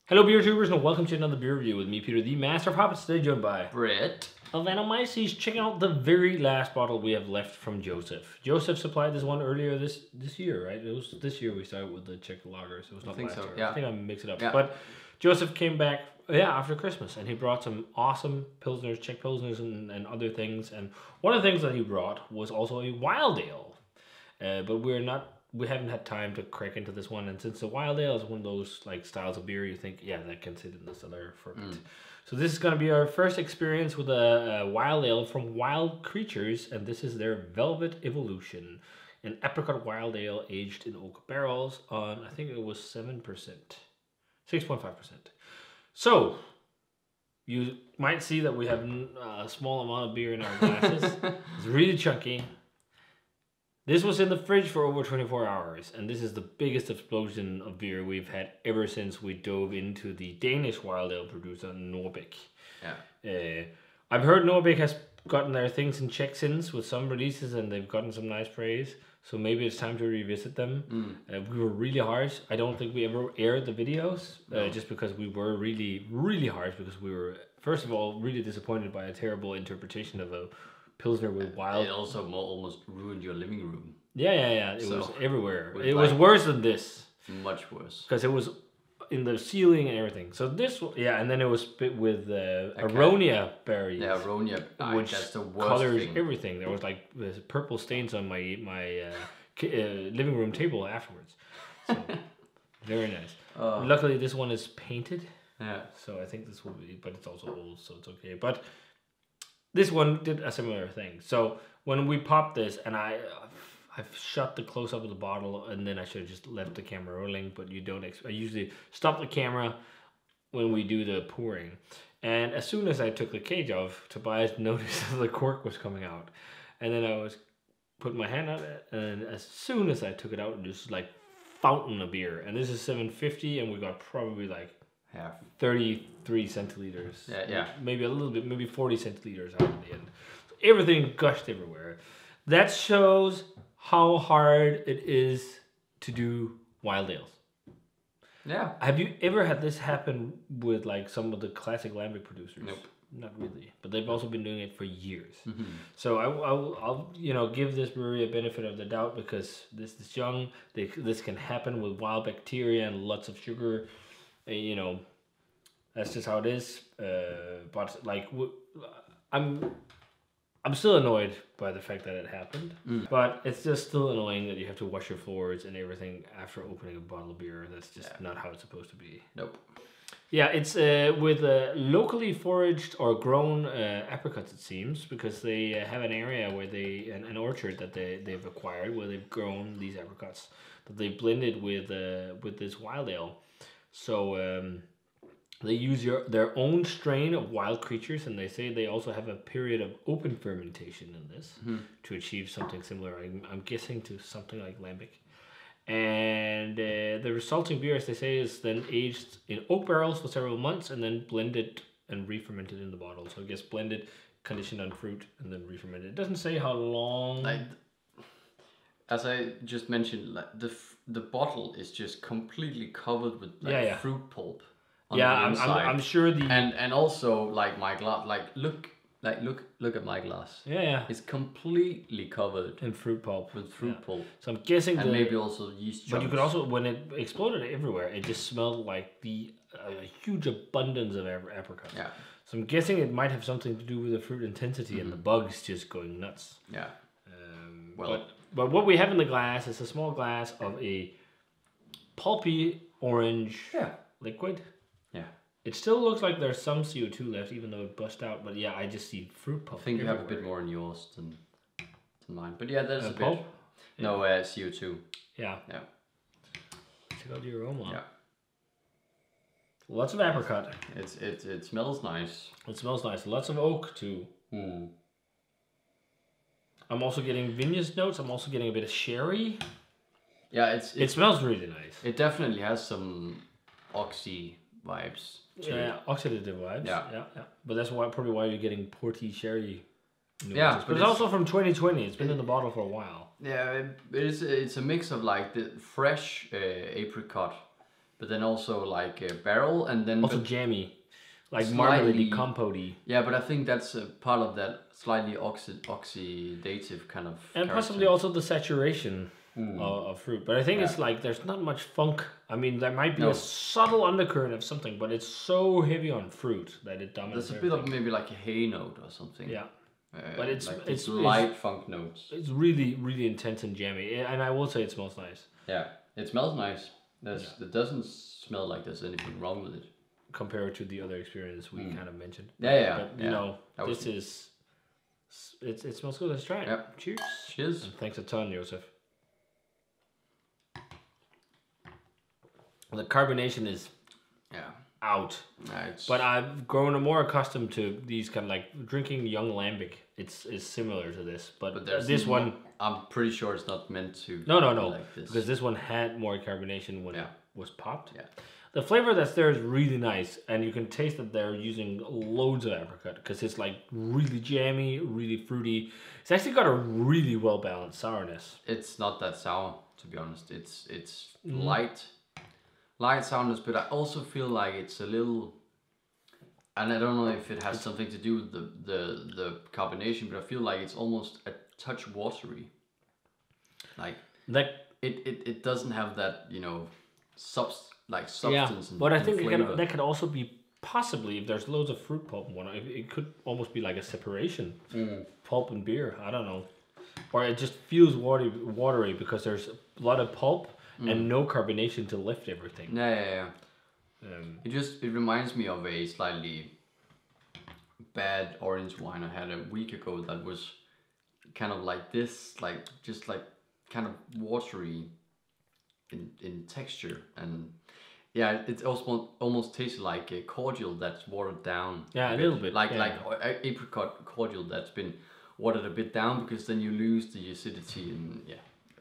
Hello beer tubers and welcome to another beer review with me, Peter, the Master of Hobbits, today joined by Brewed. Vanomyces. Checking out the very last bottle we have left from Josef. Josef supplied this one earlier this year, right? It was this year we started with the Czech lagers. It was not last year. Yeah. I think I mixed it up. Yeah. But Josef came back after Christmas and he brought some awesome pilsners, Czech pilsners and other things. And one of the things that he brought was also a wild ale. But we haven't had time to crack into this one, and since the wild ale is one of those like styles of beer, you think, yeah, that can sit in the cellar for a bit. So this is going to be our first experience with a wild ale from Wild Creatures, and this is their Velvet Evolution, an apricot wild ale aged in oak barrels on, I think it was 7%, 6.5%. So you might see that we have a small amount of beer in our glasses. It's really chunky. This was in the fridge for over 24 hours, and this is the biggest explosion of beer we've had ever since we dove into the Danish wild ale producer Norbeck. Yeah. I've heard Norbeck has gotten their things in check since with some releases, and they've gotten some nice praise. So maybe it's time to revisit them. We were really harsh. I don't think we ever aired the videos, just because we were really, really harsh, because we were, first of all, really disappointed by a terrible interpretation of a Pilsner with wild. It also almost ruined your living room. Yeah. It was everywhere. It was worse than this. Much worse. Because it was in the ceiling and everything. So this, and then it was spit with aronia berries. Yeah, aronia, which that's the worst colors thing. everything. There was like this purple stains on my living room table afterwards. So very nice. Luckily, this one is painted. Yeah. So I think this will be, but it's also old, so it's okay. But this one did a similar thing. So when we popped this, and I've shut the close up of the bottle, and then I should have just left the camera rolling, but you don't. I usually stop the camera when we do the pouring. And as soon as I took the cage off, Tobias noticed that the cork was coming out, and then I was putting my hand on it, and as soon as I took it out, it was like fountain of beer. And this is 750, and we got probably like half. 33 centiliters. Yeah. Maybe a little bit, maybe 40 centiliters out at the end. So everything gushed everywhere. That shows how hard it is to do wild ales. Yeah. Have you ever had this happen with like some of the classic lambic producers? Nope. Not really, but they've also been doing it for years. So I'll give this brewery a benefit of the doubt, because this is young. This can happen with wild bacteria and lots of sugar. That's just how it is. But like, I'm still annoyed by the fact that it happened. But it's just still annoying that you have to wash your floors and everything after opening a bottle of beer. That's just not how it's supposed to be. Nope. Yeah, it's with locally foraged or grown apricots, it seems, because they have an area where an orchard that they've acquired where they've grown these apricots that they blended with this wild ale. So they use their own strain of Wild Creatures, and they say they also have a period of open fermentation in this to achieve something similar. I'm guessing to something like lambic. And the resulting beer, as they say, is then aged in oak barrels for several months and then blended and re-fermented in the bottle. So I guess blended, conditioned on fruit, and then re-fermented. It doesn't say how long. Like, as I just mentioned, like the bottle is just completely covered with fruit pulp. On the inside. I'm sure the and also like my glass. Look at my glass. Yeah. It's completely covered in fruit pulp. With fruit pulp. So I'm guessing and maybe also yeast chunks. But you could also, when it exploded everywhere, it just smelled like a huge abundance of apricot. Yeah. So I'm guessing it might have something to do with the fruit intensity and the bugs just going nuts. Yeah. But what we have in the glass is a small glass of a pulpy orange liquid. Yeah. It still looks like there's some CO2 left, even though it bust out. But yeah, I just see fruit pulp. I think you have a bit more in yours than mine. But yeah, there's a pulp? Bit. No, CO2. Yeah. Yeah. Check out the aroma. Yeah. Lots of apricot. It smells nice. It smells nice. Lots of oak too. I'm also getting vineyard notes. I'm also getting a bit of sherry. Yeah, it smells really nice. It definitely has some oxy vibes. Oxidative vibes. Yeah. But that's probably why you're getting porty sherry notes. Yeah, but it's also from 2020. It's been in the bottle for a while. Yeah, it's a mix of like the fresh apricot but then also like a barrel, and then also jammy, like marmalade compote-y. Yeah, but I think that's a part of that slightly oxidative kind of. And possibly also the saturation of fruit. But I think it's like there's not much funk. I mean, there might be a subtle undercurrent of something, but it's so heavy on fruit that it dominates. There's a bit of maybe like a hay note or something. Yeah. But it's light funk notes. It's really, really intense and jammy, and I will say it smells nice. Yeah, it smells nice. It doesn't smell like there's anything wrong with it compared to the other experience we kind of mentioned. Yeah. But you know, this is it smells good. Let's try it. Yep. Cheers. Cheers. And thanks a ton, Josef. The carbonation is out. But I've grown more accustomed to these kind of like drinking young lambic. It's similar to this, but this one I'm pretty sure it's not meant to. No, like this. because this one had more carbonation when it was popped. Yeah. The flavor that's there is really nice, and you can taste that they're using loads of apricot because it's like really jammy, really fruity. It's actually got a really well balanced sourness. It's not that sour, to be honest. It's light sourness, but I also feel like it's a little, and I don't know if it has something to do with the carbonation, but I feel like it's almost a touch watery. Like it doesn't have that, you know, substance. But I think that could also be possibly, if there's loads of fruit pulp in one, it could almost be like a separation, pulp and beer. I don't know, or it just feels watery because there's a lot of pulp and no carbonation to lift everything. Yeah. It reminds me of a slightly bad orange wine I had a week ago that was kind of like this, just kind of watery in texture, and it also almost tastes like a cordial that's watered down. Yeah, a little bit. Like apricot cordial that's been watered a bit down, because then you lose the acidity, and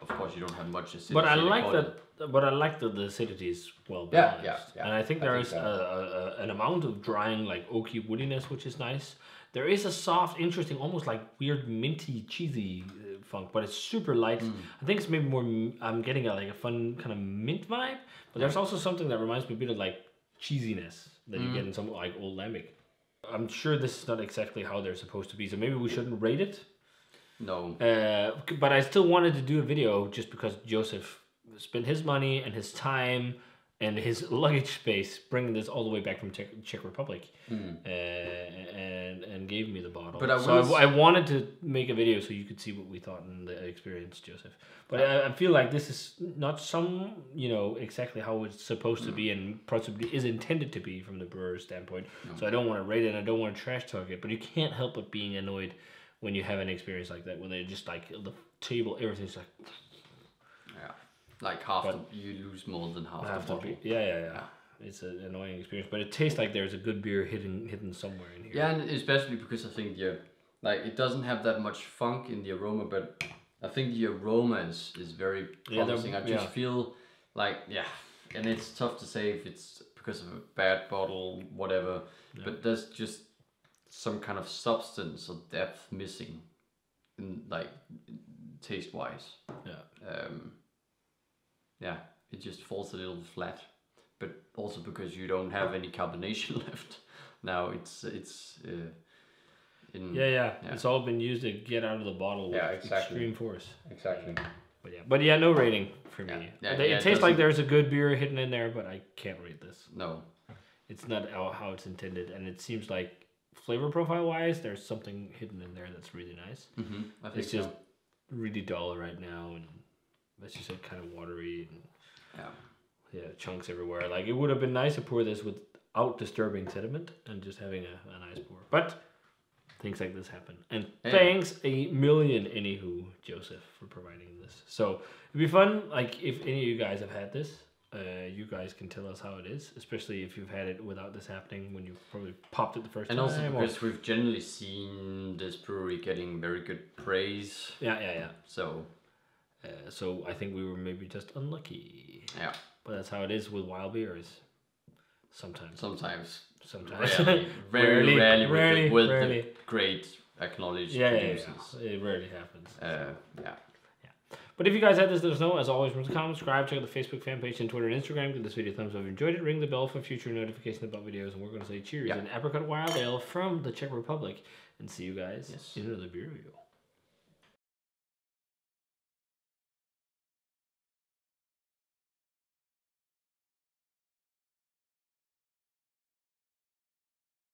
of course you don't have much acidity. But I like that. But I like that the acidity is well balanced. Yeah. And I think there is an amount of drying, like oaky woodiness, which is nice. There is a soft, interesting, almost like weird minty, cheesy funk, but it's super light. I think it's maybe more. I'm getting a fun kind of mint vibe, but there's also something that reminds me a bit of like cheesiness that you get in some like old lambic. I'm sure this is not exactly how they're supposed to be, so maybe we shouldn't rate it. No. But I still wanted to do a video just because Josef spent his money and his time and his luggage space bringing this all the way back from Czech Republic, and gave me the bottle. But I wanted to make a video so you could see what we thought in the experience, Josef. But I feel like this is not exactly how it's supposed to be, and possibly is intended to be from the brewer's standpoint. No. So I don't want to rate it, and I don't want to trash talk it, but you can't help but being annoyed when you have an experience like that, when they just like the table, everything's like. Like you lose more than half the bottle. Yeah. It's an annoying experience, but it tastes like there's a good beer hidden somewhere in here. Yeah, and especially because I think it doesn't have that much funk in the aroma, but I think the aroma is very promising. I just feel like and it's tough to say if it's because of a bad bottle, whatever. Yeah. But there's just some kind of substance or depth missing, in like taste wise. It just falls a little flat, but also because you don't have any carbonation left. Now it's Exactly. But no rating for me. It tastes like there's a good beer hidden in there, but I can't rate this. No. It's not how it's intended, and it seems like flavor profile wise, there's something hidden in there that's really nice. I think it's just really dull right now, and as you said, kind of watery, and chunks everywhere. Like, it would have been nice to pour this without disturbing sediment and just having a nice pour. But things like this happen. And thanks a million, anywho, Josef, for providing this. So it'd be fun, like, if any of you guys have had this, you guys can tell us how it is, especially if you've had it without this happening, when you probably popped it the first time. And also because we've generally seen this brewery getting very good praise. Yeah. So I think we were maybe just unlucky. Yeah. But that's how it is with wild beers. Sometimes. Rarely with the great acknowledged producers. It rarely happens. But if you guys had this, let us know. As always, remember to comment, subscribe, check out the Facebook fan page and Twitter and Instagram. Give this video a thumbs up if you enjoyed it. Ring the bell for future notifications about videos. And we're going to say cheers. An apricot wild ale from the Czech Republic. And see you guys in another beer review.